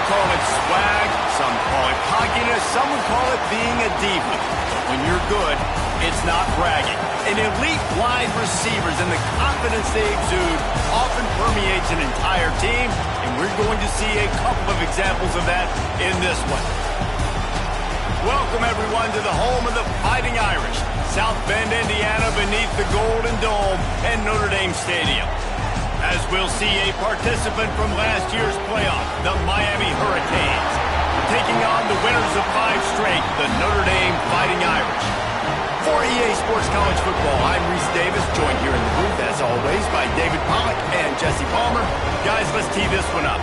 call it swag, some call it cockiness, some would call it being a diva. But when you're good, it's not bragging. An elite wide receivers and the confidence they exude often permeates an entire team, and we're going to see a couple of examples of that in this one. Welcome, everyone, to the home of the Fighting Irish, South Bend, Indiana, beneath the Golden Dome and Notre Dame Stadium. As we'll see a participant from last year's playoff, the Miami Hurricanes, taking on the winners of 5 straight, the Notre Dame Fighting Irish. For EA Sports College Football, I'm Reese Davis, joined here in the booth, as always, by David Pollack and Jesse Palmer. Guys, let's tee this one up.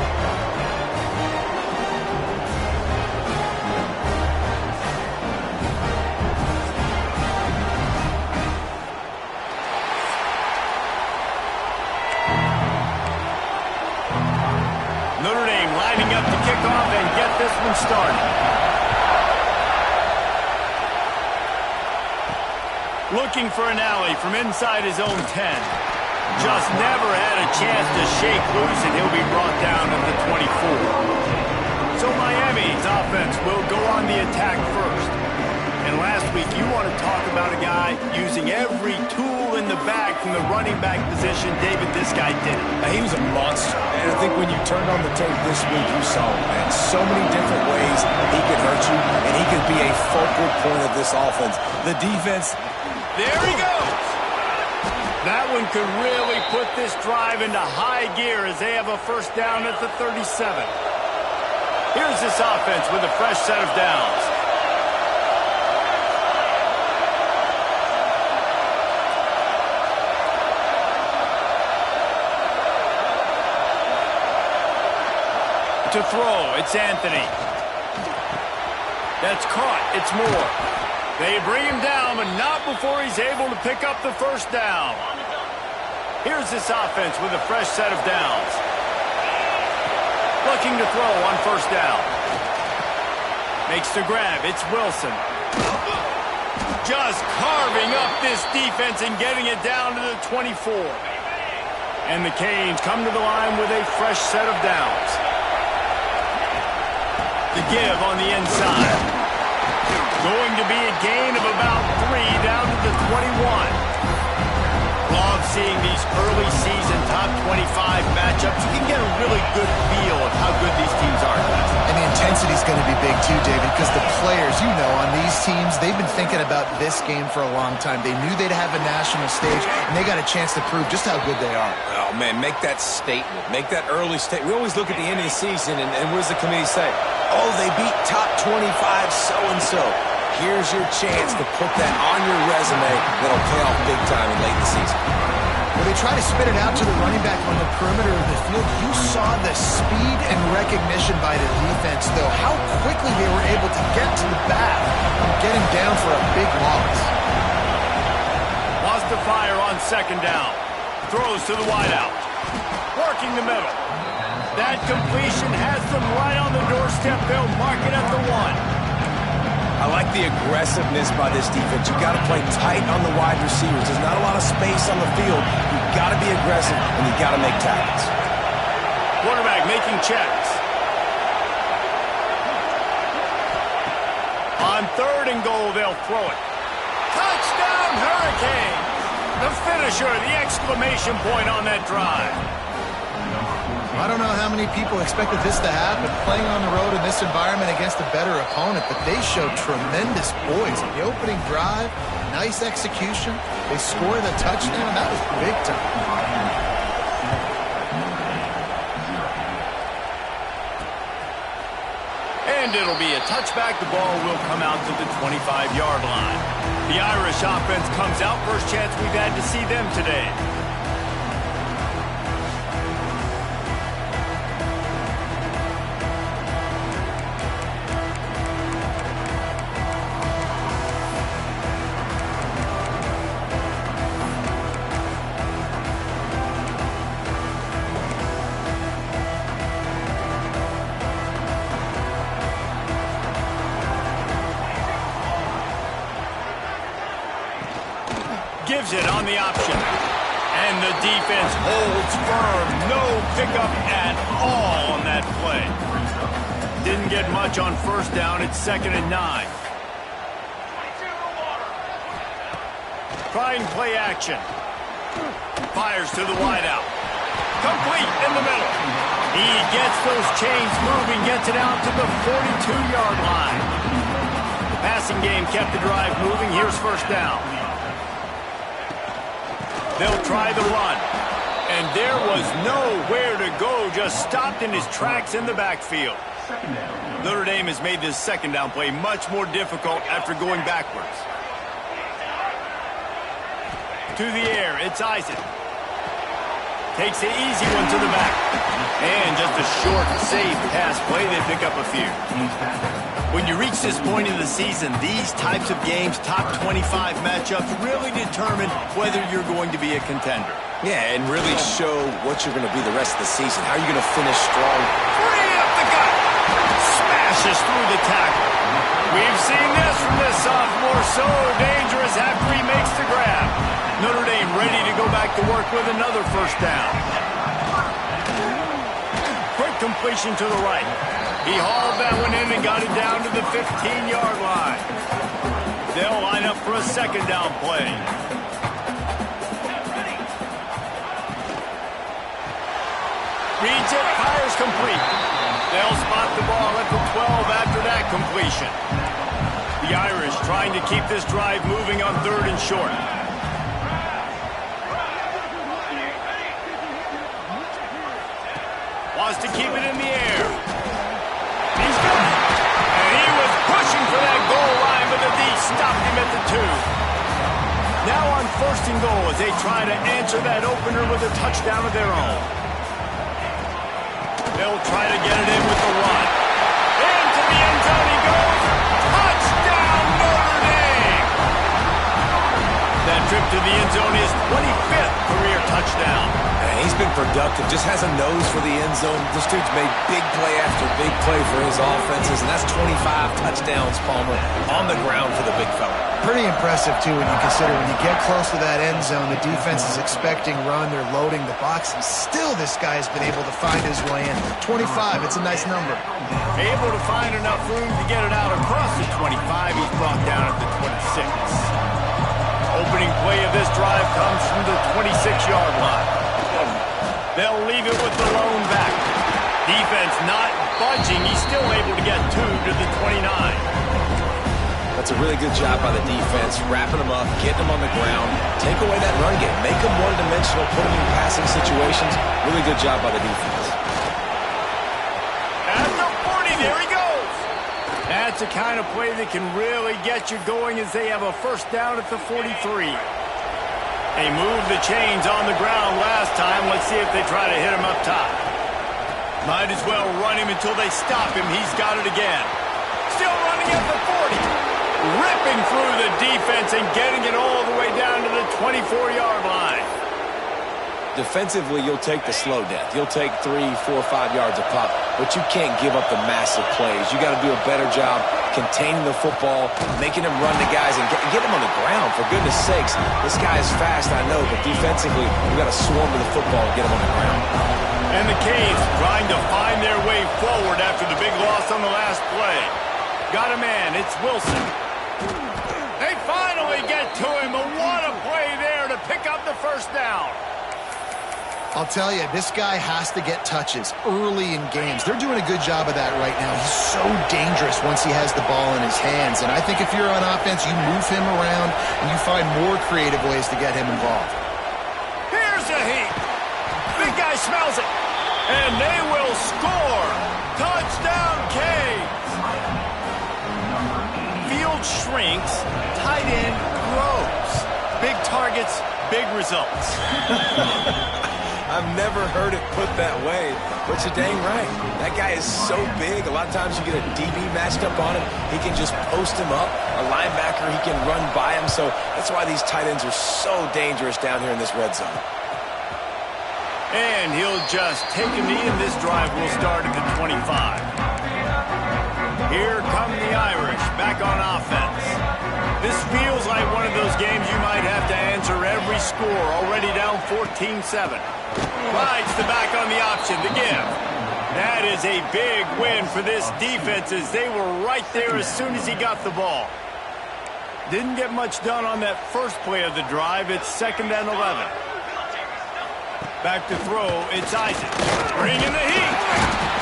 Notre Dame lining up to kick off and get this one started. Looking for an alley from inside his own 10. Just never had a chance to shake loose, and he'll be brought down at the 24. So Miami's offense will go on the attack first. And last week, you want to talk about a guy using every tool in the bag from the running back position. David, this guy did it. He was a monster. And I think when you turned on the tape this week, you saw him, man. So many different ways he could hurt you, and he could be a focal point of this offense. The defense... There he goes. That one could really put this drive into high gear as they have a first down at the 37. Here's this offense with a fresh set of downs. To throw, it's Anthony. That's caught, it's Moore. They bring him down, but not before he's able to pick up the first down. Here's this offense with a fresh set of downs. Looking to throw on first down. Makes the grab, it's Wilson. Just carving up this defense and getting it down to the 24. And the Canes come to the line with a fresh set of downs. The give on the inside. Going to be a gain of about 3 down to the 21. Love seeing these early season top 25 matchups. You can get a really good feel of how good these teams are. And the intensity is going to be big too, David, because the players, you know, on these teams, they've been thinking about this game for a long time. They knew they'd have a national stage, and they got a chance to prove just how good they are. Oh, man, make that statement. Make that early statement. We always look at the end of the season, and what does the committee say? Oh, they beat top 25 so-and-so. Here's your chance to put that on your resume that'll pay off big time in late in the season. Well, they try to spit it out to the running back on the perimeter of the field. You saw the speed and recognition by the defense, though, how quickly they were able to get to the back and get him down for a big loss. Wants to fire on second down. Throws to the wideout. Working the middle. That completion has them right on the doorstep. They'll mark it at the 1. I like the aggressiveness by this defense. You've got to play tight on the wide receivers. There's not a lot of space on the field. You've got to be aggressive, and you've got to make tackles. Quarterback making checks. On 3rd and goal, they'll throw it. Touchdown, Hurricanes! The finisher, the exclamation point on that drive. I don't know how many people expected this to happen, playing on the road in this environment against a better opponent, but they showed tremendous poise. In the opening drive, nice execution. They score the touchdown. That was big time. And it'll be a touchback. The ball will come out to the 25-yard line. The Irish offense comes out. First chance we've had to see them today. Gives it on the option. And the defense holds firm. No pickup at all on that play. Didn't get much on first down. It's 2nd and 9. Trying play action. Fires to the wideout. Complete in the middle. He gets those chains moving, gets it out to the 42-yard line. The passing game kept the drive moving. Here's first down. They'll try the run. And there was nowhere to go, just stopped in his tracks in the backfield. Notre Dame has made this second down play much more difficult after going backwards. To the air, it's Isaac. Takes the easy one to the back. And just a short, safe pass play, they pick up a few. When you reach this point in the season, these types of games, top 25 matchups, really determine whether you're going to be a contender. Yeah, and really show what you're going to be the rest of the season. How are you going to finish strong? Free up the gut. Smashes through the tackle. We've seen this from this sophomore. So dangerous after he makes the grab. Notre Dame ready to go back to work with another first down. Quick completion to the right. He hauled that one in and got it down to the 15-yard line. They'll line up for a second down play. Reads it, fires complete. They'll spot the ball at the 12 after that completion. The Irish trying to keep this drive moving on 3rd and short. Wants to keep it in the air. He's got it. And he was pushing for that goal line, but the D stopped him at the 2. Now on 1st and goal as they try to answer that opener with a touchdown of their own. They'll try to get it in with the run. Into the end zone he goes. Touchdown, Notre Dame! That trip to the end zone is 25th career touchdown. And he's been productive, just has a nose for the end zone. This dude's made big play after big play for his offenses, and that's 25 touchdowns, Palmer, on the ground for the big fella. Pretty impressive, too, when you consider when you get close to that end zone, the defense is expecting run, they're loading the box, and still this guy has been able to find his way in. 25, it's a nice number. Able to find enough room to get it out across the 25. He's brought down at the 26. Opening play of this drive comes from the 26-yard line. They'll leave it with the lone back. Defense not budging. He's still able to get 2 to the 29. That's a really good job by the defense, wrapping them up, getting them on the ground, take away that run game, make them one-dimensional, put them in passing situations. Really good job by the defense. At the 40, there he goes. That's the kind of play that can really get you going as they have a first down at the 43. They moved the chains on the ground last time. Let's see if they try to hit him up top. Might as well run him until they stop him. He's got it again. Still running at the 40. Ripping through the defense and getting it all the way down to the 24-yard line. Defensively, you'll take the slow death. You'll take 3, 4, 5 yards a pop, but you can't give up the massive plays. You got to do a better job containing the football, making him run to guys, and get him on the ground. For goodness sakes, this guy is fast, I know, but defensively, we got to swarm to the football and get him on the ground. And the Canes trying to find their way forward after the big loss on the last play. Got a man, it's Wilson. They finally get to him, but what a play there to pick up the first down. I'll tell you, this guy has to get touches early in games. They're doing a good job of that right now. He's so dangerous once he has the ball in his hands. And I think if you're on offense, you move him around and you find more creative ways to get him involved. Here's a heat. Big guy smells it. And they will score. Touchdown, Canes. Field shrinks. Tight end grows. Big targets, big results. I've never heard it put that way, but you're dang right. That guy is so big. A lot of times you get a DB matched up on him. He can just post him up. A linebacker, he can run by him. So that's why these tight ends are so dangerous down here in this red zone. And he'll just take a knee, and this drive will start at the 25. Here come the Irish back on offense. This feels like one of those games you might have to answer every score. Already down 14-7. Rides the back on the option, the give. That is a big win for this defense as they were right there as soon as he got the ball. Didn't get much done on that first play of the drive. It's 2nd and 11. Back to throw, it's Isaac. Bringing the heat.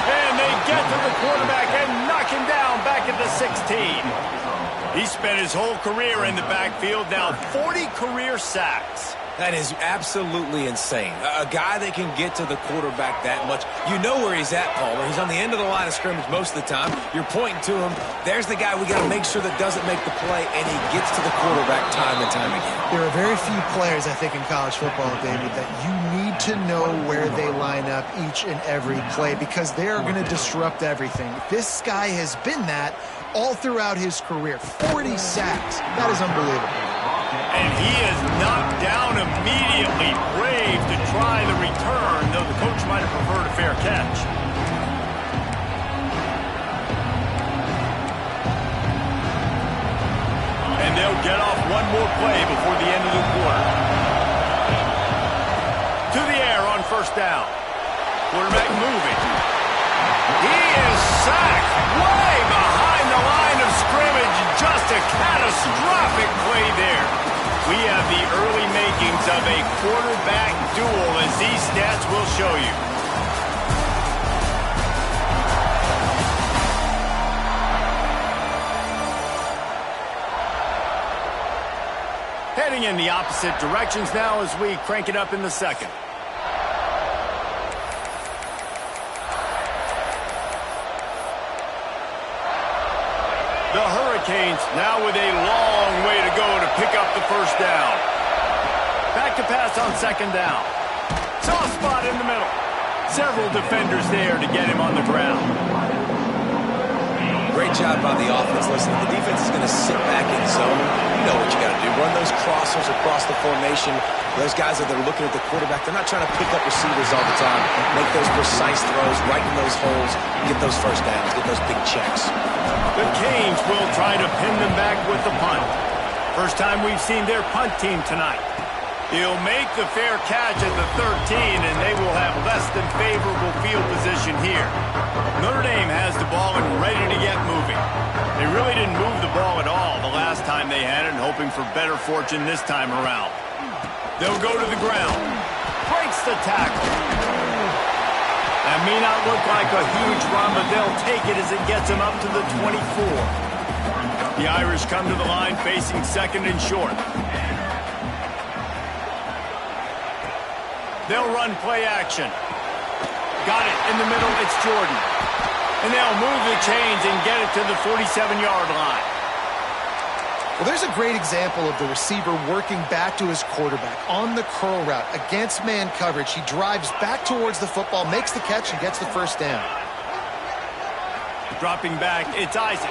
And they get to the quarterback and knock him down back at the 16. He spent his whole career in the backfield, now 40 career sacks. That is absolutely insane. A guy that can get to the quarterback that much. You know where he's at, Palmer. He's on the end of the line of scrimmage most of the time. You're pointing to him. There's the guy we got to make sure that doesn't make the play, and he gets to the quarterback time and time again. There are very few players, I think, in college football, David, that you need to know where they line up each and every play because they are going to disrupt everything. This guy has been that all throughout his career. 40 sacks. That is unbelievable. And he is knocked down immediately. Brave to try the return, though the coach might have preferred a fair catch. And they'll get off one more play before the end of the quarter. To the air on 1st down. Quarterback moving. He is sacked way behind the line of scrimmage. Just a catastrophic play there. We have the early makings of a quarterback duel, as these stats will show you. Heading in the opposite directions now as we crank it up in the 2nd. The Hurricanes now with a long way to go to pick up the 1st down. Back to pass on 2nd down. Soft spot in the middle. Several defenders there to get him on the ground. Great job by the offense. Listen, the defense is going to sit back in zone. You know what you got to do. Run those crossers across the formation. Those guys that are looking at the quarterback, they're not trying to pick up receivers all the time. Make those precise throws right in those holes. Get those 1st downs. Get those big checks. The Canes will try to pin them back with the punt. First time we've seen their punt team tonight. He'll make the fair catch at the 13, and they will have less than favorable field position here. Notre Dame has the ball and ready to get moving. They really didn't move the ball at all the last time they had it, and hoping for better fortune this time around. They'll go to the ground. Breaks the tackle. That may not look like a huge run, but they'll take it as it gets them up to the 24. The Irish come to the line facing 2nd and short. They'll run play action. Got it in the middle. It's Jordan. And they'll move the chains and get it to the 47-yard line. Well, there's a great example of the receiver working back to his quarterback on the curl route against man coverage. He drives back towards the football, makes the catch, and gets the 1st down. Dropping back, it's Isaac.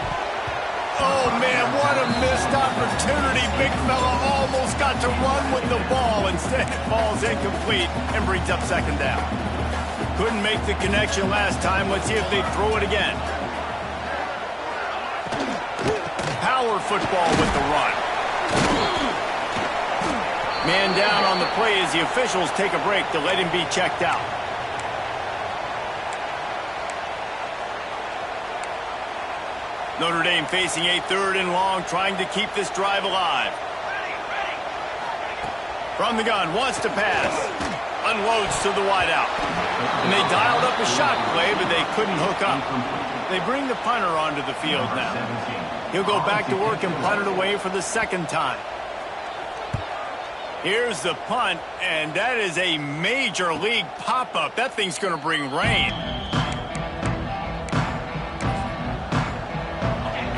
Oh, man, what a missed opportunity. Big fella almost got to run with the ball. Instead, it falls incomplete and brings up 2nd down. Couldn't make the connection last time. Let's see if they throw it again. Power football with the run. Man down on the play as the officials take a break to let him be checked out. Notre Dame facing a 3rd and long, trying to keep this drive alive. From the gun, wants to pass. Unloads to the wideout. And they dialed up a shot play, but they couldn't hook up. They bring the punter onto the field now. He'll go back to work and punt it away for the 2nd time. Here's the punt, and that is a major league pop-up. That thing's going to bring rain.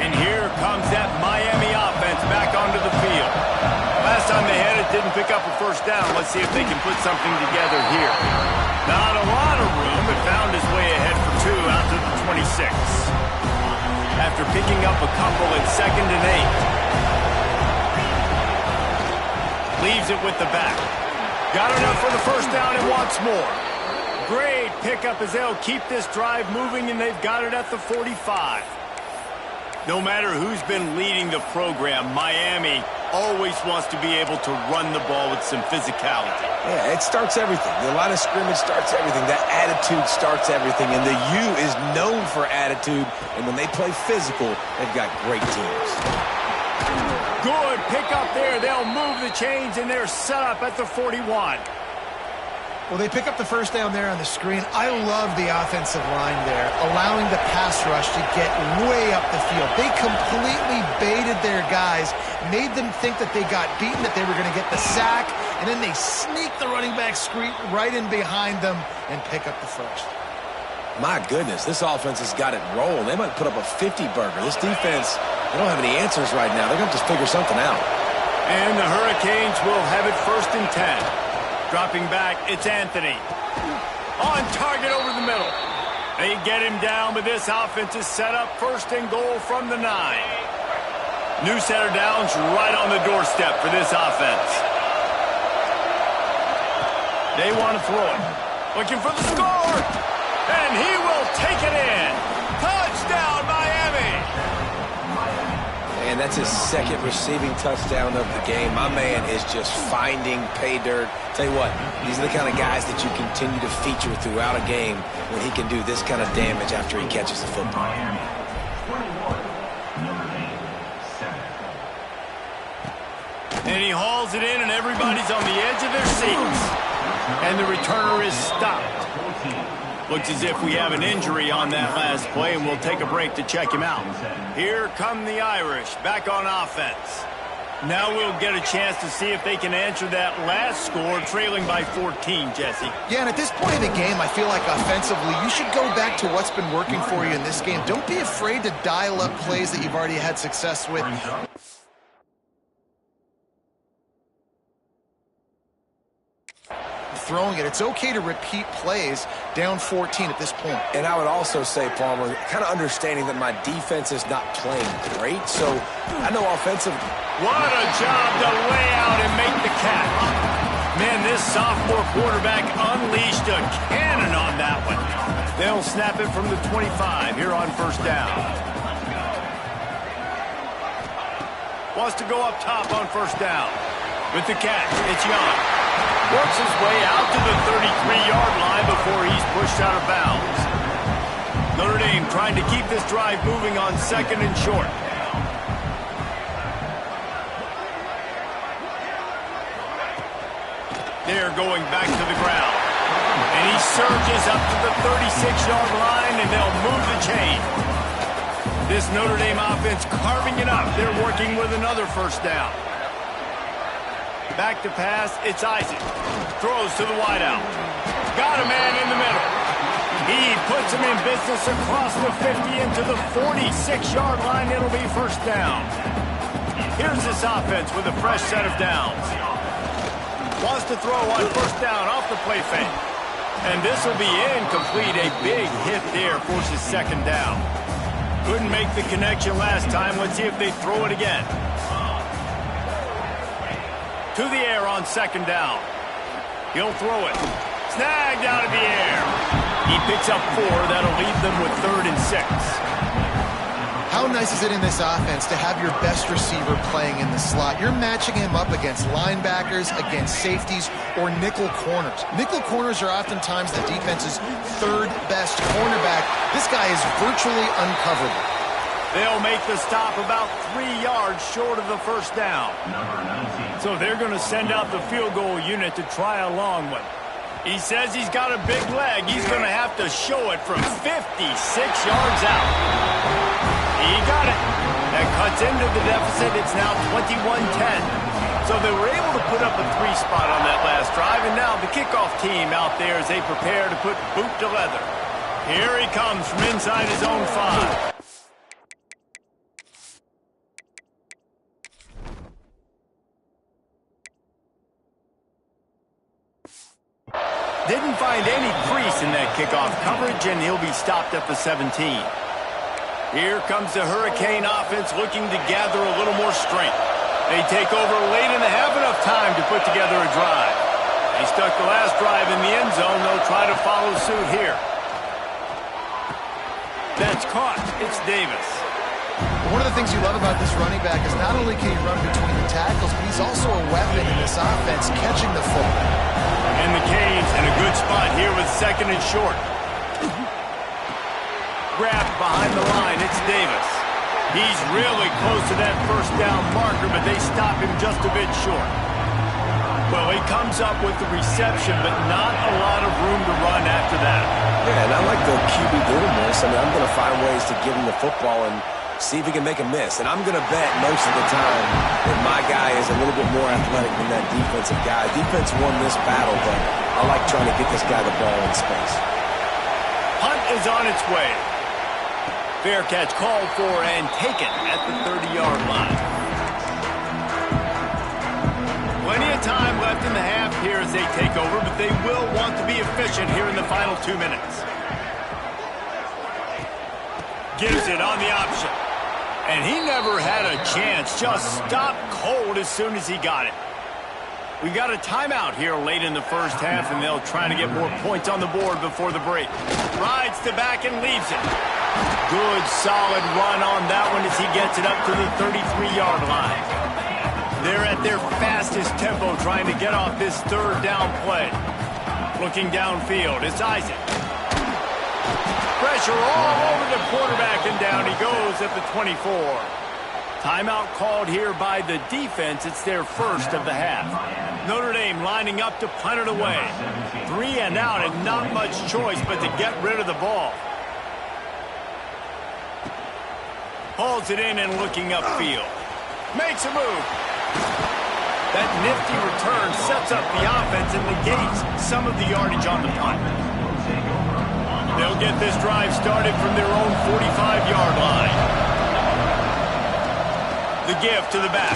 And here comes that Miami offense back onto the field. Last time they had it, didn't pick up a 1st down. Let's see if they can put something together here. Not a lot of room, but found his way ahead for 2 out to the 26. After picking up a couple at 2nd and 8. Leaves it with the back. Got enough for the 1st down and wants more. Great pickup as they'll keep this drive moving, and they've got it at the 45. No matter who's been leading the program, Miami always wants to be able to run the ball with some physicality. Yeah, it starts everything. The line of scrimmage starts everything. That attitude starts everything. And the U is known for attitude. And when they play physical, they've got great teams. Good pick up there. They'll move the chains, and they're set up at the 41. Well, they pick up the first down there on the screen. I love the offensive line there, allowing the pass rush to get way up the field. They completely baited their guys, made them think that they got beaten, that they were going to get the sack, and then they sneak the running back screen right in behind them and pick up the first. My goodness, this offense has got it rolling. They might put up a 50-burger. This defense, they don't have any answers right now. They're going to just figure something out. And the Hurricanes will have it 1st and 10. Dropping back, it's Anthony. On target over the middle. They get him down, but this offense is set up 1st and goal from the 9. New center downs right on the doorstep for this offense. They want to throw it. Looking for the score. And he will take it in. Touchdown, Miami. And that's his 2nd receiving touchdown of the game. My man is just finding pay dirt. Tell you what, these are the kind of guys that you continue to feature throughout a game when he can do this kind of damage after he catches the football. And he hauls it in, and everybody's on the edge of their seats. And the returner is stopped. Looks as if we have an injury on that last play, and we'll take a break to check him out. Here come the Irish, back on offense. Now we'll get a chance to see if they can answer that last score, trailing by 14, Jesse. Yeah, and at this point in the game, I feel like offensively, you should go back to what's been working for you in this game. Don't be afraid to dial up plays that you've already had success with. Throwing it. It's okay to repeat plays down 14 at this point. And I would also say, Palmer, kind of understanding that my defense is not playing great, so I know offensive. What a job to lay out and make the catch. Man, this sophomore quarterback unleashed a cannon on that one. They'll snap it from the 25 here on 1st down. Wants to go up top on 1st down. With the catch, it's Young. Works his way out to the 33-yard line before he's pushed out of bounds. Notre Dame trying to keep this drive moving on 2nd and short. They're going back to the ground. And he surges up to the 36-yard line, and they'll move the chain. This Notre Dame offense carving it up. They're working with another 1st down. Back to pass, it's Isaac. Throws to the wideout. Got a man in the middle. He puts him in business across the 50 into the 46-yard line. It'll be 1st down. Here's this offense with a fresh set of downs. Wants to throw on 1st down off the play fake. And this will be incomplete. A big hit there forces 2nd down. Couldn't make the connection last time. Let's see if they throw it again. To the air on 2nd down. He'll throw it. Snagged out of the air. He picks up 4. That'll leave them with 3rd and 6. How nice is it in this offense to have your best receiver playing in the slot? You're matching him up against linebackers, against safeties, or nickel corners. Nickel corners are oftentimes the defense's 3rd best cornerback. This guy is virtually uncoverable. They'll make the stop about 3 yards short of the 1st down. So they're going to send out the field goal unit to try a long one. He says he's got a big leg. He's going to have to show it from 56 yards out. He got it. That cuts into the deficit. It's now 21-10. So they were able to put up a 3-spot on that last drive, and now the kickoff team out there as they prepare to put boot to leather. Here he comes from inside his own 5. Didn't find any crease in that kickoff coverage, and he'll be stopped at the 17. Here comes the Hurricane offense looking to gather a little more strength. They take over late in the half, enough time to put together a drive. They stuck the last drive in the end zone. They'll try to follow suit here. That's caught. It's Davis. One of the things you love about this running back is not only can he run between the tackles, but he's also a weapon in this offense, catching the football. And the Canes in a good spot here with 2nd and short. Grabbed behind the line, it's Davis. He's really close to that first down marker, but they stop him just a bit short. Well, he comes up with the reception, but not a lot of room to run after that. Yeah, and I like the QB doing this. I mean, I'm going to find ways to give him the football and see if he can make a miss. And I'm going to bet most of the time that my guy is a little bit more athletic than that defensive guy. Defense won this battle, but I like trying to get this guy the ball in space. Punt is on its way. Fair catch called for and taken at the 30-yard line. Plenty of time left in the half here as they take over, but they will want to be efficient here in the final 2 minutes. Gives it on the option. And he never had a chance. Just stopped cold as soon as he got it. We've got a timeout here late in the first half, and they'll try to get more points on the board before the break. Rides to back and leaves it. Good, solid run on that one as he gets it up to the 33-yard line. They're at their fastest tempo trying to get off this 3rd down play. Looking downfield, it's Isaac. Pressure all over the quarterback, and down he goes at the 24. Timeout called here by the defense. It's their first of the half. Notre Dame lining up to punt it away. 3 and out, and not much choice but to get rid of the ball. Hauls it in and looking upfield. Makes a move. That nifty return sets up the offense and negates some of the yardage on the punt. They'll get this drive started from their own 45-yard line. The give to the back.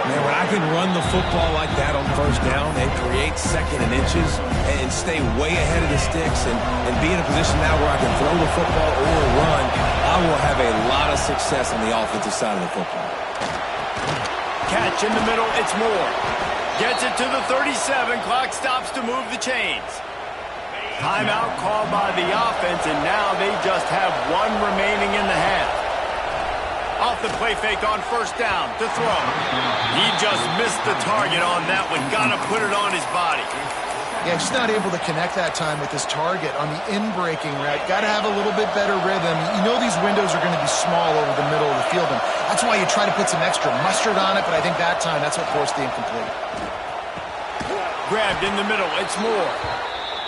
Man, when I can run the football like that on first down and create 2nd and inches and stay way ahead of the sticks and be in a position now where I can throw the football or run, I will have a lot of success on the offensive side of the football. Catch in the middle, it's Moore. Gets it to the 37, clock stops to move the chains. Timeout called by the offense, and now they just have 1 remaining in the half. Off the play fake on first down to throw. He just missed the target on that one. Got to put it on his body. Yeah, just not able to connect that time with his target on the in-breaking route. Got to have a little bit better rhythm. You know these windows are going to be small over the middle of the field, and that's why you try to put some extra mustard on it, but I think that time that's what forced the incomplete. Grabbed in the middle, it's Moore.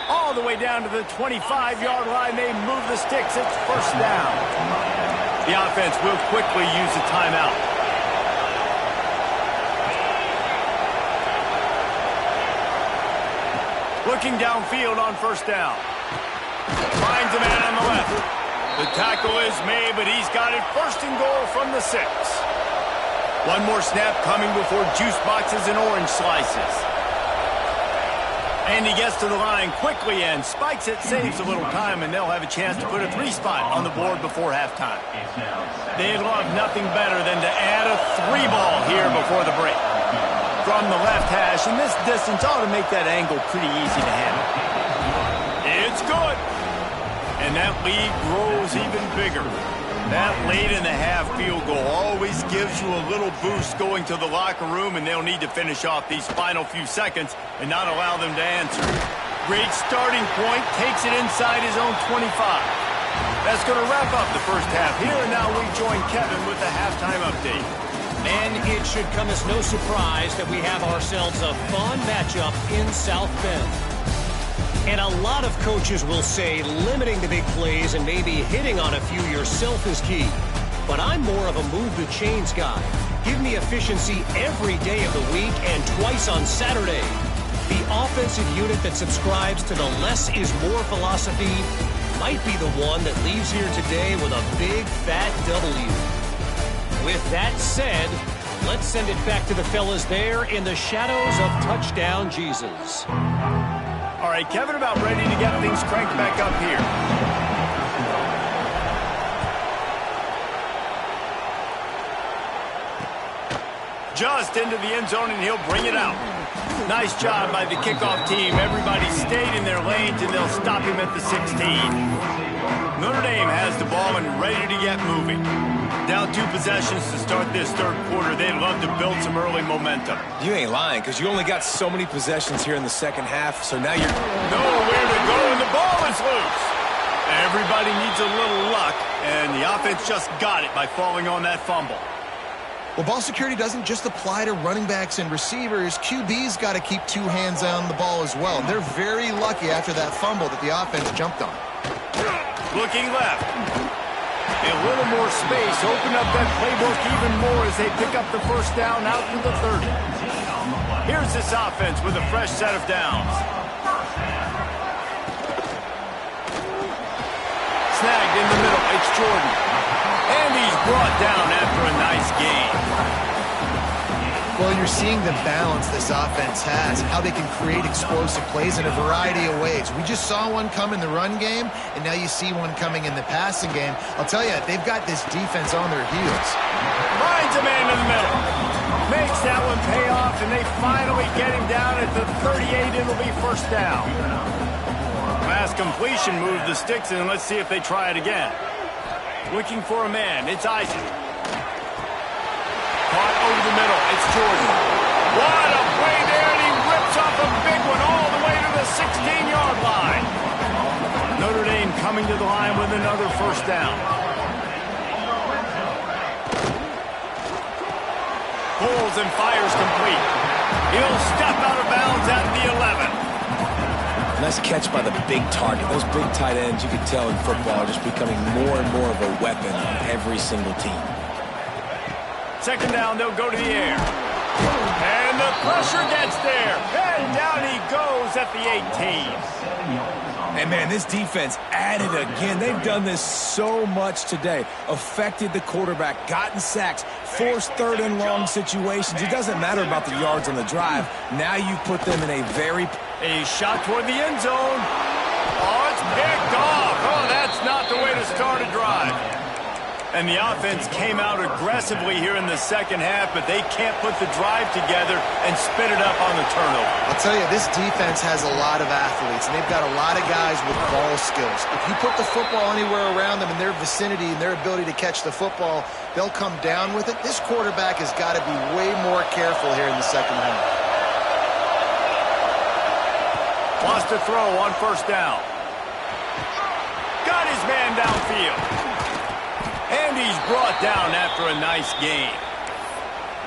All the way down to the 25-yard line, they move the sticks. It's first down. The offense will quickly use a timeout. Looking downfield on first down. Finds a man on the left. The tackle is made, but he's got it 1st and goal from the 6. One more snap coming before juice boxes and orange slices. And he gets to the line quickly and spikes it, saves a little time, and they'll have a chance to put a 3 spot on the board before halftime. They'd love nothing better than to add a 3 ball here before the break. From the left hash, and this distance ought to make that angle pretty easy to handle. It's good. And that lead grows even bigger. That late in the half field goal always gives you a little boost going to the locker room, and they'll need to finish off these final few seconds and not allow them to answer. Great starting point, takes it inside his own 25. That's going to wrap up the first half here, and now we join Kevin with the halftime update. And it should come as no surprise that we have ourselves a fun matchup in South Bend. And a lot of coaches will say limiting the big plays and maybe hitting on a few yourself is key. But I'm more of a move the chains guy. Give me efficiency every day of the week and twice on Saturday. The offensive unit that subscribes to the less is more philosophy might be the one that leaves here today with a big fat W. With that said, let's send it back to the fellas there in the shadows of Touchdown Jesus. All right, Kevin, about ready to get things cranked back up here. Just into the end zone, and he'll bring it out. Nice job by the kickoff team. Everybody stayed in their lanes, and they'll stop him at the 16. Notre Dame has the ball and ready to get moving. Down 2 possessions to start this third quarter. They'd love to build some early momentum. You ain't lying, because you only got so many possessions here in the second half, so now you're nowhere to go, and the ball is loose. Everybody needs a little luck, and the offense just got it by falling on that fumble. Well, ball security doesn't just apply to running backs and receivers. QB's got to keep 2 hands on the ball as well. They're very lucky after that fumble that the offense jumped on. Looking left. A little more space. Open up that playbook even more as they pick up the first down out to the 30. Here's this offense with a fresh set of downs. Snagged in the middle. It's Jordan. And he's brought down after a nice gain. Well, you're seeing the balance this offense has, how they can create explosive plays in a variety of ways. We just saw one come in the run game, and now you see one coming in the passing game. I'll tell you, they've got this defense on their heels. Finds a man in the middle. Makes that one pay off, and they finally get him down at the 38. It'll be first down. Pass completion moved the sticks, and let's see if they try it again. Looking for a man. It's Isaac. Caught over the middle. It's Jordan. What a play there, and he rips off a big one all the way to the 16-yard line. Notre Dame coming to the line with another first down. Pulls and fires complete. He'll step out of bounds at the 11. Nice catch by the big target. Those big tight ends, you can tell in football, are just becoming more and more of a weapon on every single team. Second down, they'll go to the air. And the pressure gets there. And down he goes at the 18. And, man, this defense added again. They've done this so much today. Affected the quarterback, gotten sacks, forced third and long situations. It doesn't matter about the yards on the drive. Now you put them in a very... A shot toward the end zone. Oh, it's picked off. Oh, that's not the way to start a drive. And the offense came out aggressively here in the second half, but they can't put the drive together and spit it up on the turnover. I'll tell you, this defense has a lot of athletes, and they've got a lot of guys with ball skills. If you put the football anywhere around them in their vicinity and their ability to catch the football, they'll come down with it. This quarterback has got to be way more careful here in the second half. Wants to throw on first down. Got his man downfield. And he's brought down after a nice gain.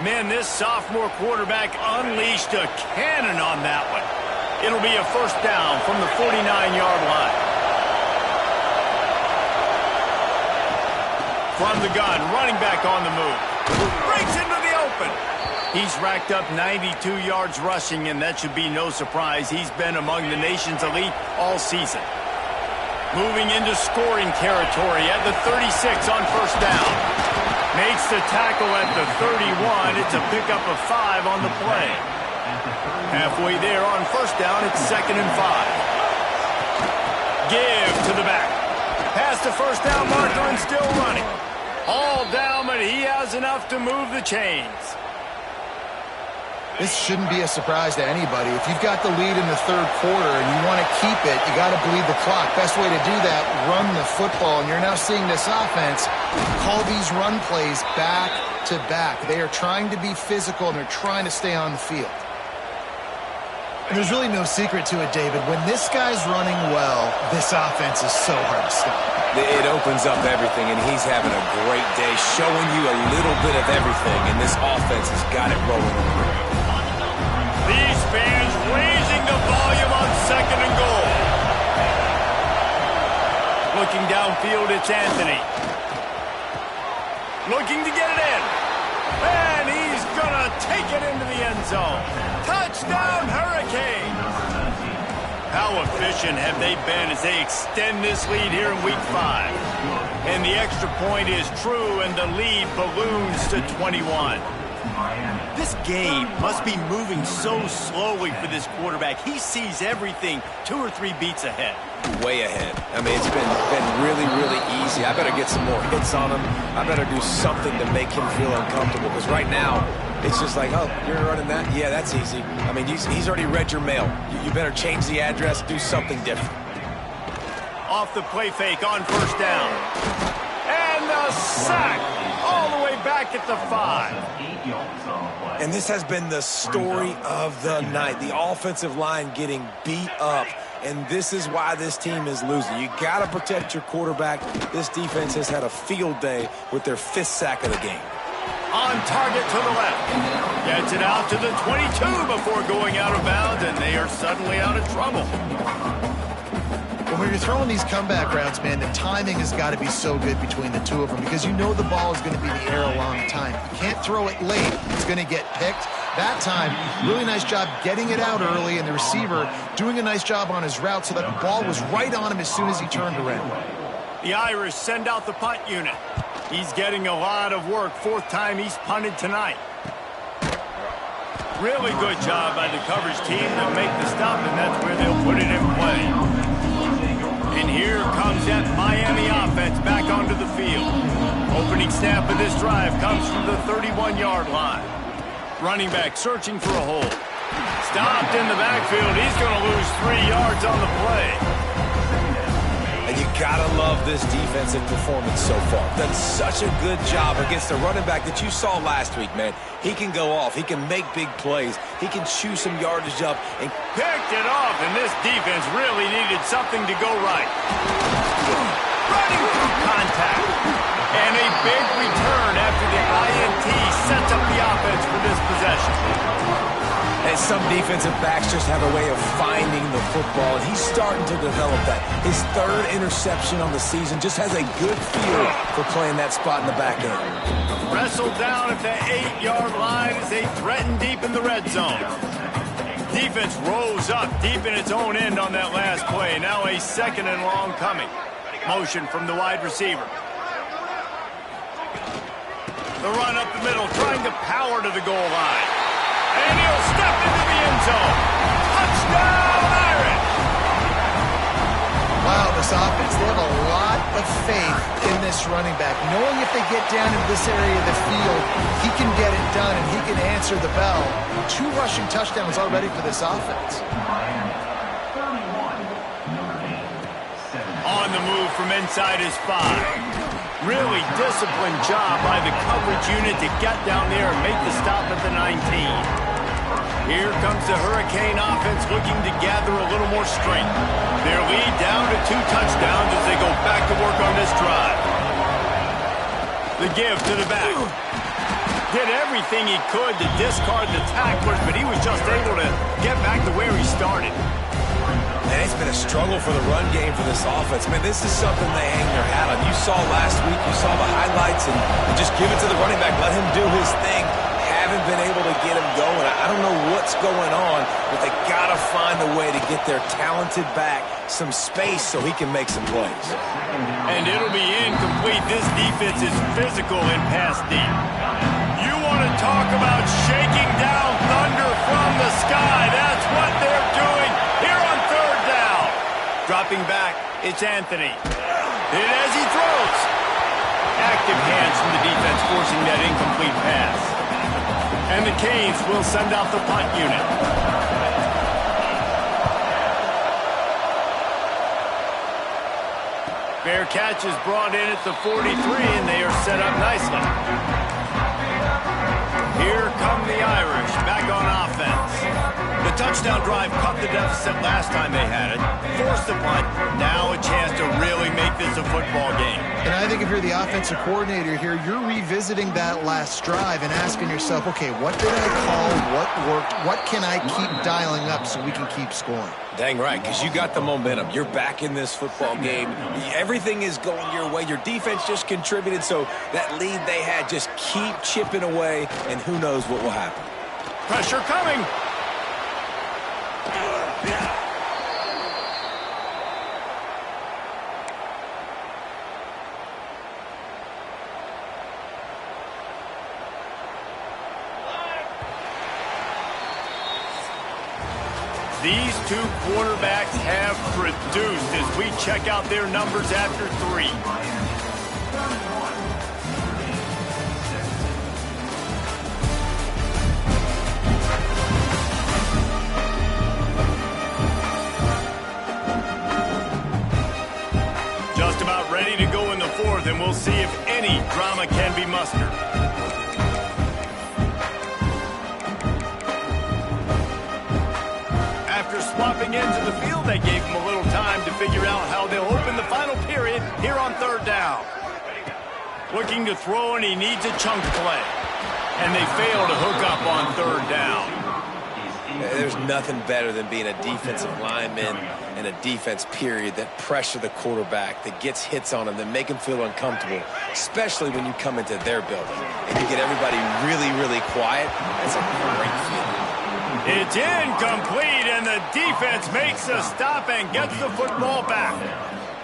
Man, this sophomore quarterback unleashed a cannon on that one. It'll be a first down from the 49-yard line. From the gun, running back on the move. Breaks into the open. He's racked up 92 yards rushing, and that should be no surprise. He's been among the nation's elite all season. Moving into scoring territory at the 36 on first down. Makes the tackle at the 31. It's a pickup of 5 on the play. Halfway there on first down, it's 2nd and 5. Give to the back. Past the first down marker and still running. All down, but he has enough to move the chains. This shouldn't be a surprise to anybody. If you've got the lead in the third quarter and you want to keep it, you got to bleed the clock. Best way to do that, run the football. And you're now seeing this offense call these run plays back to back. They are trying to be physical, and they're trying to stay on the field. And there's really no secret to it, David. When this guy's running well, this offense is so hard to stop. It opens up everything, and he's having a great day, showing you a little bit of everything, and this offense has got it rolling. These fans raising the volume on 2nd and goal. Looking downfield, it's Anthony. Looking to get it in. And he's going to take it into the end zone. Touchdown, Hurricanes. How efficient have they been as they extend this lead here in Week 5? And the extra point is true, and the lead balloons to 21. This game must be moving so slowly for this quarterback. He sees everything 2 or 3 beats ahead. Way ahead. I mean, it's been really, really easy. I better get some more hits on him. I better do something to make him feel uncomfortable, because right now, it's just like, oh, you're running that? Yeah, that's easy. I mean, he's already read your mail. You better change the address, do something different. Off the play fake on first down. And the sack all the way back at the 5. And this has been the story of the night. The offensive line getting beat up. And this is why this team is losing. You got to protect your quarterback. This defense has had a field day with their 5th sack of the game. On target to the left. Gets it out to the 22 before going out of bounds, and they are suddenly out of trouble. Well, when you're throwing these comeback routes, man, the timing has got to be so good between the two of them because you know the ball is going to be in the air a long time. You can't throw it late. It's going to get picked. That time, really nice job getting it out early, and the receiver doing a nice job on his route so that the ball was right on him as soon as he turned around. The Irish send out the punt unit. He's getting a lot of work. 4th time he's punted tonight. Really good job by the coverage team to make the stop, and that's where they'll put it in play. And here comes that Miami offense back onto the field. Opening snap of this drive comes from the 31-yard line. Running back searching for a hole. Stopped in the backfield. He's going to lose 3 yards on the play. And you gotta love this defensive performance so far. Done such a good job against the running back that you saw last week, man. He can go off. He can make big plays. He can chew some yardage up. And picked it off, and this defense really needed something to go right. Running through contact. And a big return after the INT sets up the offense for this possession. And some defensive backs just have a way of finding the football, and he's starting to develop that. His 3rd interception on the season just has a good feel for playing that spot in the back end. Wrestled down at the 8-yard line as they threaten deep in the red zone. Defense rose up deep in its own end on that last play. Now a 2nd and long coming. Motion from the wide receiver. The run up the middle, trying to power to the goal line. And he'll step into the end zone. Touchdown, Irish! Wow, this offense, they have a lot of faith in this running back. Knowing if they get down into this area of the field, he can get it done and he can answer the bell. 2 rushing touchdowns already for this offense. On the move from inside his 5. Really disciplined job by the coverage unit to get down there and make the stop at the 19. Here comes the Hurricane offense looking to gather a little more strength. Their lead down to 2 touchdowns as they go back to work on this drive. The give to the back. Did everything he could to discard the tacklers, but he was just able to get back to where he started. And it's been a struggle for the run game for this offense. Man, this is something they hang their hat on. You saw last week, you saw the highlights, and just give it to the running back. Let him do his thing. Haven't been able to get him going. I don't know what's going on, but they got to find a way to get their talented back some space so he can make some plays. And it'll be incomplete. This defense is physical and pass deep. You want to talk about shaking down thunder from the sky. That's what they're doing here on 3rd down. Dropping back, it's Anthony. And as he throws, active hands from the defense forcing that incomplete pass. And the Canes will send out the punt unit. Fair catch is brought in at the 43, and they are set up nicely. Here come the Irish back on offense. The touchdown drive cut the deficit last time they had it. Forced the punt. Now a chance to really make this a football game. And I think if you're the offensive coordinator here, you're revisiting that last drive and asking yourself, okay, what did I call? What worked? What can I keep dialing up so we can keep scoring? Dang right, because you got the momentum. You're back in this football game. Everything is going your way. Your defense just contributed, so that lead they had, just keep chipping away, and who knows what will happen. Pressure coming. These 2 quarterbacks have produced as we check out their numbers after 3. see if any drama can be mustered. After swapping into the field, they gave him a little time to figure out how they'll open the final period here on third down. Looking to throw, and he needs a chunk play. And they fail to hook up on third down. There's nothing better than being a defensive lineman and a defense period that pressure the quarterback, that gets hits on him, that make him feel uncomfortable, especially when you come into their building and you get everybody really, really quiet. That's a great feeling. It's incomplete, and the defense makes a stop and gets the football back.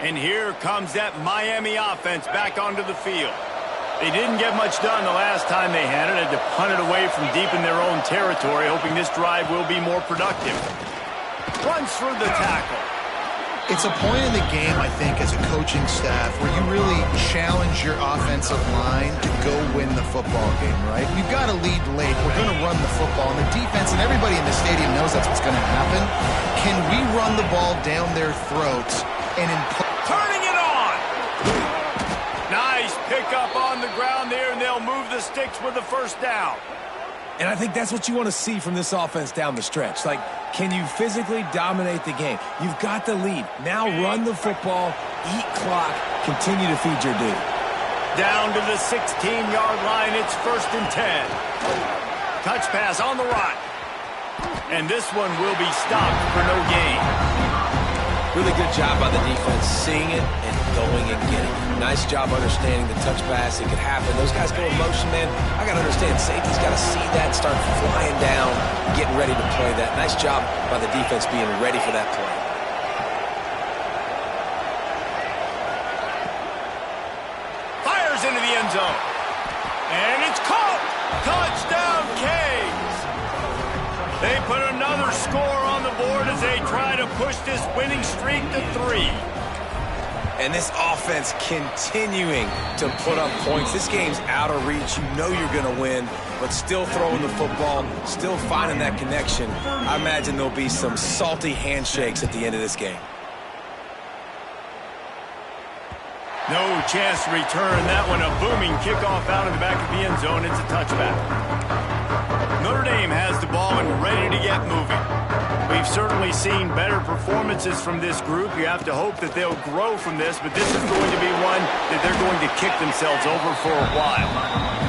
And here comes that Miami offense back onto the field. They didn't get much done the last time they had it. Had to punt it away from deep in their own territory, hoping this drive will be more productive. Runs through the tackle. It's a point in the game, I think, as a coaching staff, where you really challenge your offensive line to go win the football game, right? We've got to lead late. We're going to run the football. And the defense and everybody in the stadium knows that's what's going to happen. Can we run the ball down their throats and turning it on? Nice pickup on the ground there, and they'll move the sticks with the first down. And I think that's what you want to see from this offense down the stretch. Like, can you physically dominate the game? You've got the lead. Now run the football, eat clock, continue to feed your dude. Down to the 16-yard line, it's 1st and 10. Touch pass on the right. And this one will be stopped for no gain. Really good job by the defense, seeing it and going and getting it. Nice job understanding the touch pass. It could happen. Those guys go in motion, man. I got to understand, safety's got to see that, start flying down, getting ready to play that. Nice job by the defense being ready for that play. Fires into the end zone. And it's caught. Touchdown, Canes. They put another score on the board as they try to push this winning streak to 3. And this offense continuing to put up points. This game's out of reach. You know you're going to win, but still throwing the football, still finding that connection. I imagine there'll be some salty handshakes at the end of this game. No chance to return that one. A booming kickoff out in the back of the end zone. It's a touchback. Notre Dame has the ball and ready to get moving. We've certainly seen better performances from this group. You have to hope that they'll grow from this, but this is going to be one that they're going to kick themselves over for a while.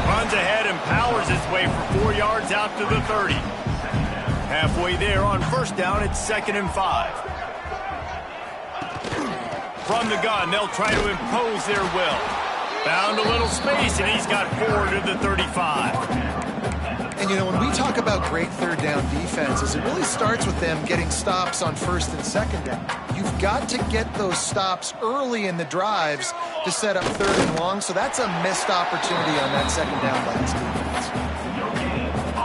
Runs ahead and powers his way for 4 yards out to the 30. Halfway there on first down, it's 2nd and 5. From the gun, they'll try to impose their will. Found a little space, and he's got 4 to the 35. And, you know, when we talk about great third down defenses, it really starts with them getting stops on 1st and 2nd down. You've got to get those stops early in the drives to set up 3rd and long, so that's a missed opportunity on that 2nd down by this defense.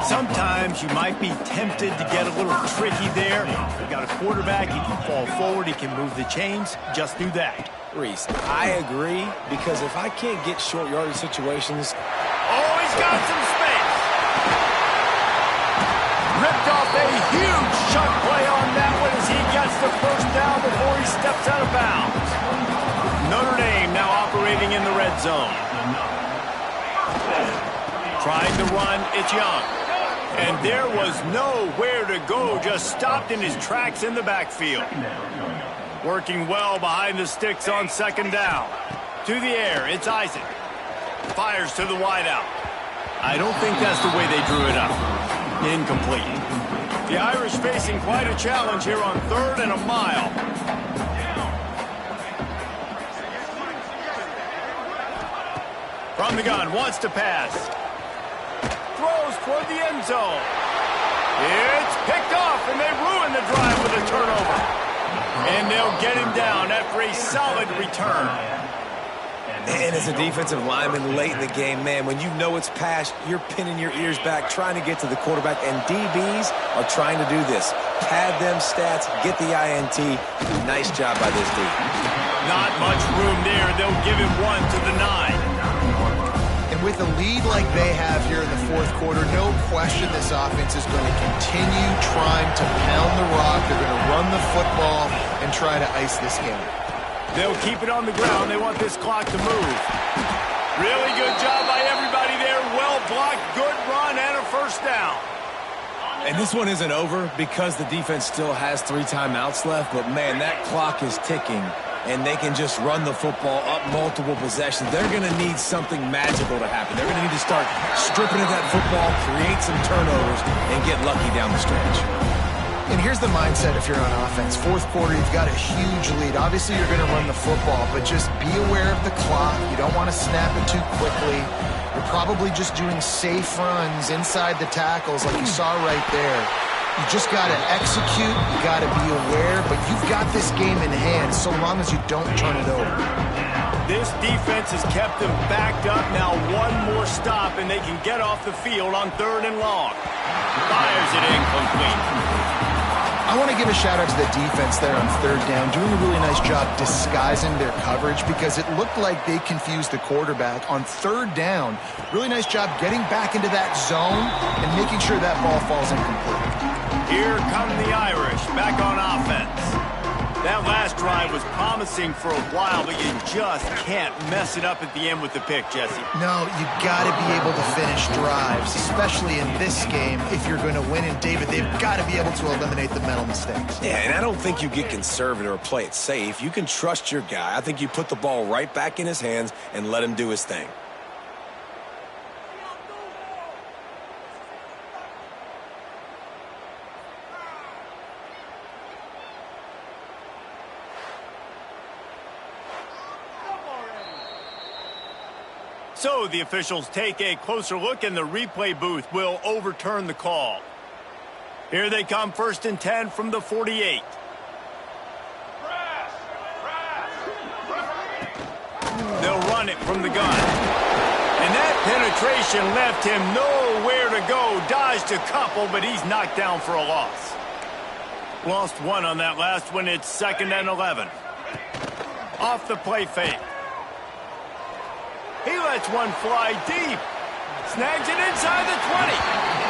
Sometimes you might be tempted to get a little tricky there. You've got a quarterback, he can fall forward, he can move the chains. Just do that. Reese, I agree, because if I can't get short yardage situations... Oh, he's got some space. Ripped off a huge chunk play on that one as he gets the first down before he steps out of bounds. Notre Dame now operating in the red zone. Trying to run, it's Young. And there was nowhere to go, just stopped in his tracks in the backfield. Working well behind the sticks on 2nd down. To the air, it's Isaac. Fires to the wideout. I don't think that's the way they drew it up. Incomplete. The Irish facing quite a challenge here on 3rd and a mile. From the gun, wants to pass. Throws toward the end zone. It's picked off, and they ruin the drive with a turnover. And they'll get him down after a solid return. And as a defensive lineman late in the game, man, when you know it's past, you're pinning your ears back, trying to get to the quarterback, and DBs are trying to do this. Pad them stats, get the INT. Nice job by this D. Not much room there. They'll give him 1 to the 9. And with a lead like they have here in the 4th quarter, no question this offense is going to continue trying to pound the rock. They're going to run the football and try to ice this game. They'll keep it on the ground. They want this clock to move. Really good job by everybody there. Well blocked, good run, and a first down. And this one isn't over because the defense still has 3 timeouts left. But, man, that clock is ticking, and they can just run the football up multiple possessions. They're going to need something magical to happen. They're going to need to start stripping at that football, create some turnovers, and get lucky down the stretch. And here's the mindset if you're on offense. Fourth quarter, you've got a huge lead. Obviously, you're going to run the football, but just be aware of the clock. You don't want to snap it too quickly. You're probably just doing safe runs inside the tackles like you saw right there. You just got to execute. You got to be aware, but you've got this game in hand so long as you don't turn it over. This defense has kept them backed up. Now one more stop, and they can get off the field on 3rd and long. Fires it incomplete. I want to give a shout-out to the defense there on 3rd down, doing a really nice job disguising their coverage because it looked like they confused the quarterback on 3rd down. Really nice job getting back into that zone and making sure that ball falls incomplete. Here come the Irish back on offense. That last drive was promising for a while, but you just can't mess it up at the end with the pick, Jesse. No, you got to be able to finish drives, especially in this game if you're going to win. And, David, they've got to be able to eliminate the mental mistakes. Yeah, and I don't think you get conservative or play it safe. You can trust your guy. I think you put the ball right back in his hands and let him do his thing. So the officials take a closer look, and the replay booth will overturn the call. Here they come, 1st and 10 from the 48. They'll run it from the gun. And that penetration left him nowhere to go. Dodged a couple, but he's knocked down for a loss. Lost one on that last one. It's 2nd and 11. Off the play fake. He lets one fly deep. Snags it inside the 20.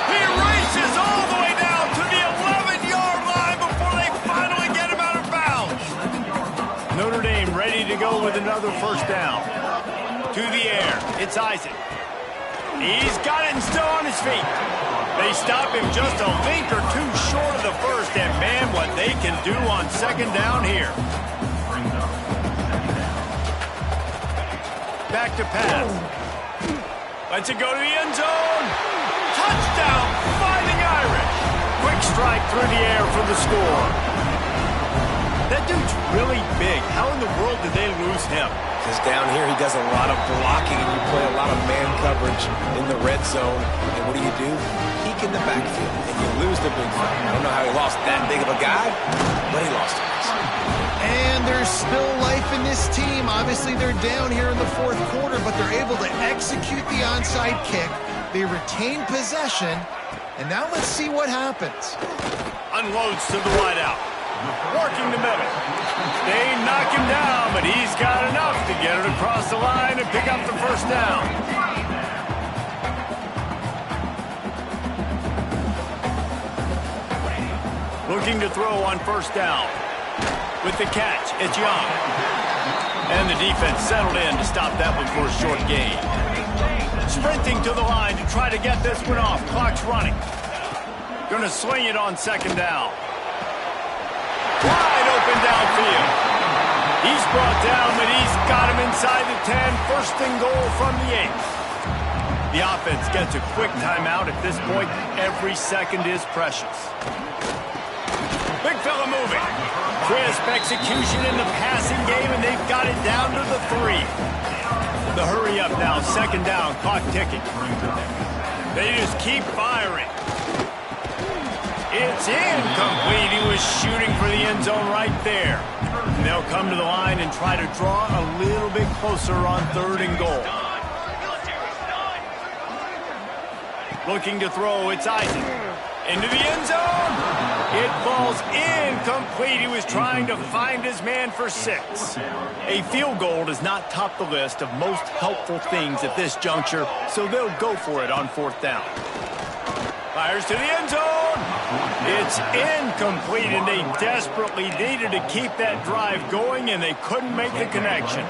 He races all the way down to the 11-yard line before they finally get him out of bounds. Notre Dame ready to go with another first down. To the air. It's Isaac. He's got it and still on his feet. They stop him just a link or two short of the first. And, man, what they can do on 2nd down here. Back to pass. Lets it go to the end zone. Touchdown, Fighting Irish. Quick strike through the air for the score. That dude's really big. How in the world did they lose him? Because down here he does a lot of blocking and you play a lot of man coverage in the red zone. And what do? Peek in the backfield and you lose the big fella. I don't know how he lost that big of a guy, but he lost it. And there's still life in this team. Obviously, they're down here in the 4th quarter, but they're able to execute the onside kick. They retain possession, and now let's see what happens. Unloads to the wideout. Working the middle. They knock him down, but he's got enough to get it across the line and pick up the first down. Looking to throw on 1st down. With the catch, it's Young. And the defense settled in to stop that one for a short gain. Sprinting to the line to try to get this one off. Clock's running. Going to swing it on 2nd down. Wide open downfield. He's brought down, but he's got him inside the 10. 1st and goal from the 8. The offense gets a quick timeout at this point. Every second is precious. Big fella moving. Crisp execution in the passing game, and they've got it down to the 3. The hurry up now, 2nd down, clock ticking. They just keep firing. It's incomplete. He was shooting for the end zone right there. And they'll come to the line and try to draw a little bit closer on 3rd and goal. Looking to throw, it's Isaac. Into the end zone. It falls incomplete. He was trying to find his man for 6. A field goal does not top the list of most helpful things at this juncture, so they'll go for it on 4th down. Fires to the end zone. It's incomplete, and they desperately needed to keep that drive going, and they couldn't make the connection.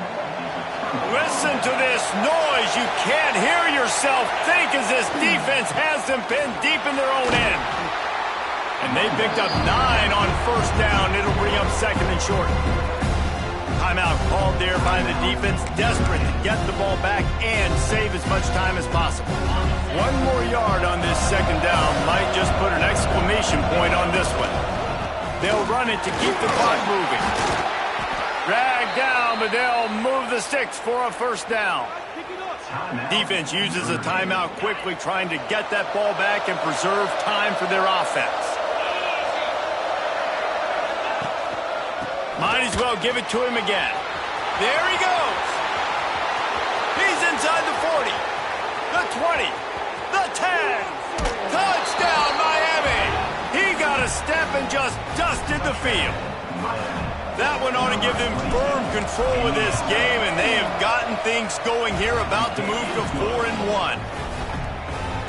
Listen to this noise. You can't hear yourself think as this defense has them pinned deep in their own end. And they picked up 9 on first down. It'll bring up second and short. Timeout called there by the defense, desperate to get the ball back and save as much time as possible. 1 more yard on this second down might just put an exclamation point on this one. They'll run it to keep the clock moving. Dragged down, but they'll move the sticks for a first down. Defense uses a timeout quickly, trying to get that ball back and preserve time for their offense. Might as well give it to him again. There he goes. He's inside the 40, the 20, the 10. Touchdown, Miami. He got a step and just dusted the field. That one ought to give them firm control of this game, and they have gotten things going here, about to move to 4-1.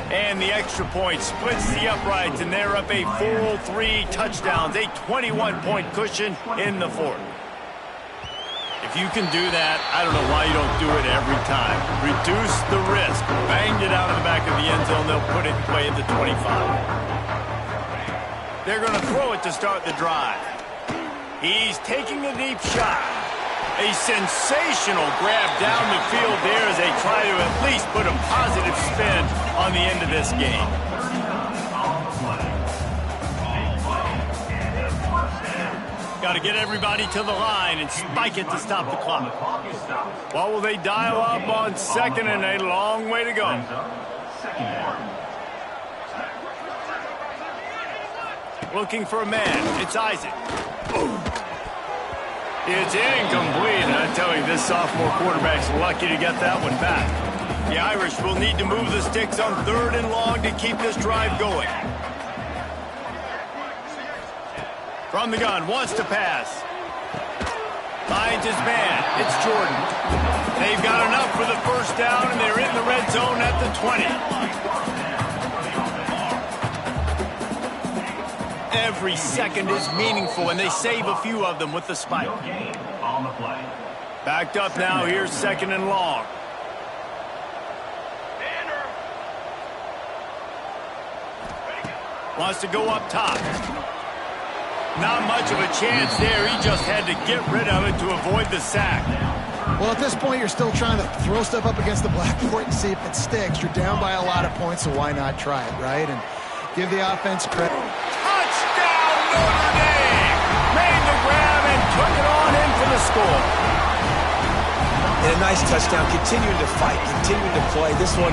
And the extra point splits the uprights, and they're up a full 3 touchdowns, a 21-point cushion in the fourth. If you can do that, I don't know why you don't do it every time. Reduce the risk. Banged it out of the back of the end zone. They'll put it in play at the 25. They're going to throw it to start the drive. He's taking a deep shot. A sensational grab down the field there as they try to at least put a positive spin on the end of this game. Got to get everybody to the line and spike it to stop the clock. What will they dial up on second, and a long way to go? Looking for a man. It's Isaac. It's incomplete, and I tell you, this sophomore quarterback's lucky to get that one back. The Irish will need to move the sticks on 3rd and long to keep this drive going. From the gun, wants to pass. Finds his man. It's Jordan. They've got enough for the first down, and they're in the red zone at the 20. Every second is meaningful, and they save a few of them with the spike. Backed up now. Here's 2nd and long. Wants to go up top. Not much of a chance there. He just had to get rid of it to avoid the sack. Well, at this point, you're still trying to throw stuff up against the blackboard and see if it sticks. You're down by a lot of points, so why not try it, right? And give the offense credit. Touchdown, Notre Dame! Made the grab and took it on in for the score. And a nice touchdown, continuing to fight, continuing to play. This one,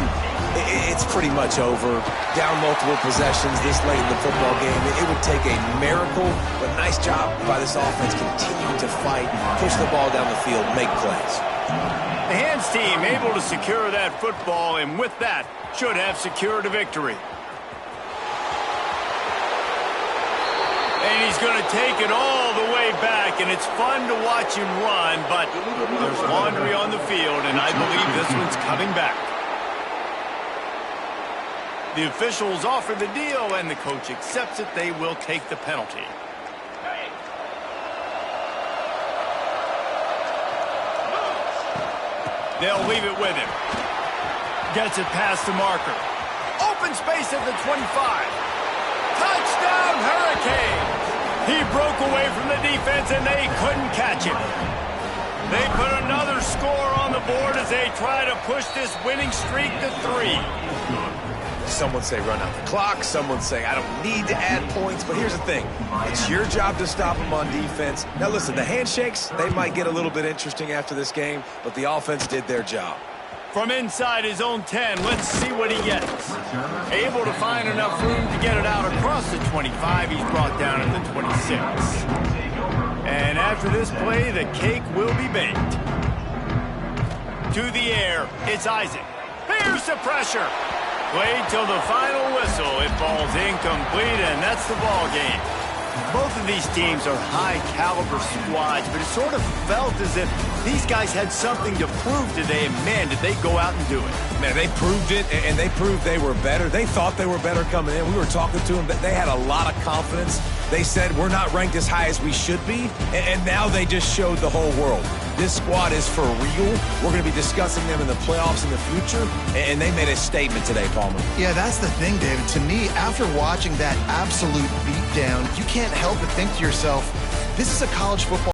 it's pretty much over. Down multiple possessions this late in the football game. It would take a miracle, but nice job by this offense continuing to fight, push the ball down the field, make plays. The hands team able to secure that football, and with that, should have secured a victory. And he's going to take it all the way back, and it's fun to watch him run, but there's laundry on the field, and I believe this one's coming back. The officials offer the deal, and the coach accepts it. They will take the penalty. They'll leave it with him. Gets it past the marker. Open space at the 25. Touchdown, Hurricanes! He broke away from the defense, and they couldn't catch him. They put another score on the board as they try to push this winning streak to 3. Someone say run out the clock. Someone say I don't need to add points. But here's the thing. It's your job to stop them on defense. Now, listen, the handshakes, they might get a little bit interesting after this game, but the offense did their job. From inside his own 10, let's see what he gets. Able to find enough room to get it out across the 25. He's brought down at the 26. And after this play, the cake will be baked. To the air, it's Isaac. Here's the pressure. Played till the final whistle. It falls incomplete, and that's the ball game. Both of these teams are high-caliber squads, but it sort of felt as if These guys had something to prove today, and man, did they go out and do it. Man, they proved it, and they proved they were better. They thought they were better coming in. We were talking to them. They had a lot of confidence. They said, we're not ranked as high as we should be, and now they just showed the whole world. This squad is for real. We're going to be discussing them in the playoffs in the future, and they made a statement today, Palmer. Yeah, that's the thing, David. To me, after watching that absolute beatdown, you can't help but think to yourself, this is a college football